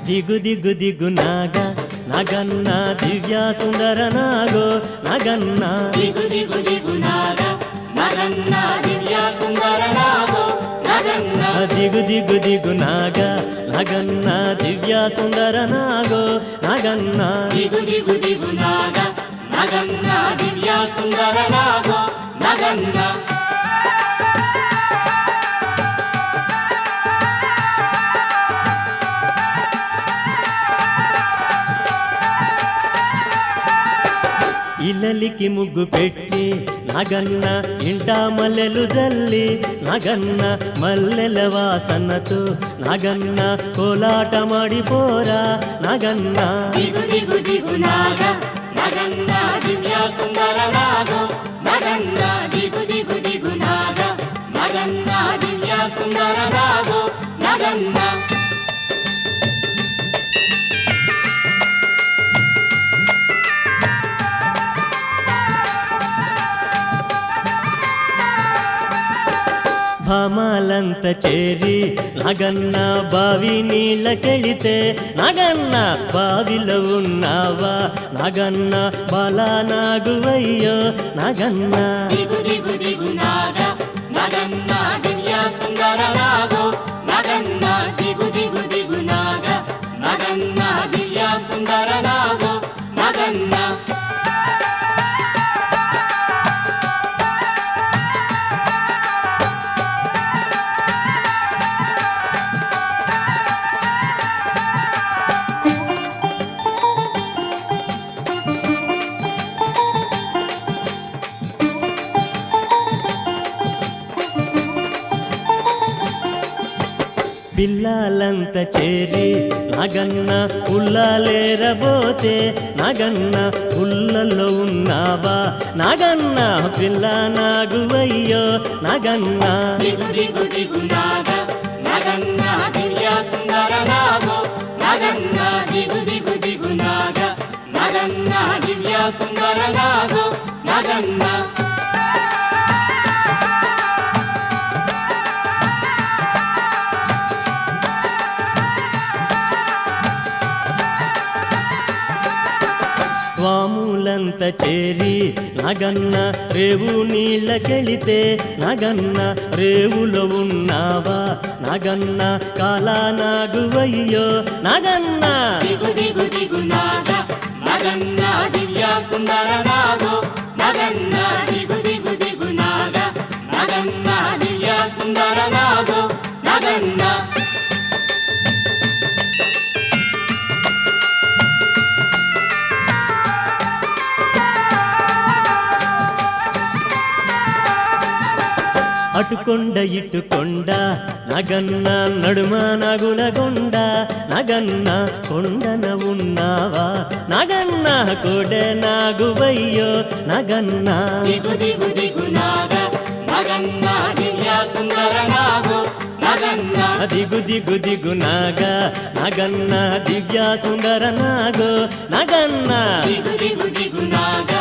ದಿಗು ದಿಗು ದಿಗು ನಾಗ ನಗನ್ನ ದಿವ್ಯ ಸುಂದರ ನಾಗೋ ನಗನ್ನ ದಿಗು ದಿಗು ದಿಗು ನಾಗ ನಗನ್ನ ದಿವ್ಯ ಸುಂದರ ನಾಗೋ ನಗನ್ನ ದಿಗು ದಿಗು ದಿಗು ನಾಗ ನಗನ್ನ ದಿವ್ಯ ಸುಂದರ ನಾಗೋ ನಗನ್ನ ದಿಗು ದಿಗು ದಿಗು ನಾಗ ನಗನ್ನ ದಿವ್ಯ ಸುಂದರ ನಾಗೋ ನಗನ್ನ ఇల్లలికి ముగ్గు పెట్టి నగన్న ఇంట మల్లెలు జల్లి నగన్న మల్లెల వాసనతో నగన్న కోలాట మాడిపోరా నగన్న ದಿಗು ದಿಗು ದಿಗು ನಾಗ ನಗನ್ನ ದಿವ್ಯ ಸುಂದರ ನಾಗೋ ನಗನ್ನ ದಿಗು ದಿಗು ದಿಗು ನಾಗ ನಗನ್ನ ದಿವ್ಯ ಸುಂದರ ನಾಗೋ ನಗನ್ನ భామాలంత చేరి నగన్న బావి నీళ్ళకెళితే నగన్న బావిలో ఉన్నావా నగన్న బాలానాగువయ్యో నగన్న ದಿಗು ದಿಗು ದಿಗು ನಾಗ ನಗನ್ನ ದಿವ್ಯ ಸುಂದರ ನಾಗೋ ನಗನ್ನ ದಿಗು ದಿಗು ದಿಗು ನಾಗ ನಗನ್ನ ದಿವ್ಯ ಸುಂದರ ನಾಗೋ ನಗನ್ನ పిల్లలంత చేరి నగన్న ఉల్లాలేరబోతే నగన్న ఉల్లలో ఉన్నావా నగన్న పిల్ల నాగువయ్యో నగన్న ದಿಗು ದಿಗು ದಿಗು ನಾಗ ನಗನ್ನ ದಿವ್ಯ ಸುಂದರ ನಾಗೋ ನಗನ್ನ ದಿಗು ದಿಗು ದಿಗು ನಾಗ ನಗನ್ನ ದಿವ್ಯ ಸುಂದರ ನಾಗೋ ನಗನ್ನ స్వాములంత చేరి నగన్న రేవు నీళ్ళకెళితే నగన్న రేవులో ఉన్నావా నగన్న కాలానాగువయ్యో నగన్న ದಿಗು ದಿಗು ದಿಗು ನಾಗ ನಗನ್ನ ದಿವ್ಯ ಸುಂದರ ನಾಗೋ ನಗನ್ನ ದಿಗು ದಿಗು ದಿಗು ನಾಗ ನಗನ್ನ ದಿವ್ಯ ಸುಂದರ ನಾಗೋ ನಗನ್ನ అటుకొండ ఇటుకొండ నగన్న నడుమ నగులగొండ నగన్న కొండన ఉన్నావా నగన్న కోడె నాగువయ్యో నగన్న ದಿಗು ದಿಗು ದಿಗು ನಾಗ ನಗನ್ನ ದಿವ್ಯ ಸುಂದರ ನಾಗೋ ನಗನ್ನ ದಿಗು ದಿಗು ದಿಗು ನಾಗ ನಗನ್ನ ದಿವ್ಯ ಸುಂದರ ನಾಗೋ ನಗನ್ನ ದಿಗು ದಿಗು ದಿಗು ನಾಗ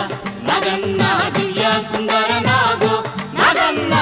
ನಗನ್ನ ದಿವ್ಯ ಸುಂದರ ನಾಗೋ ನಗನ್ನ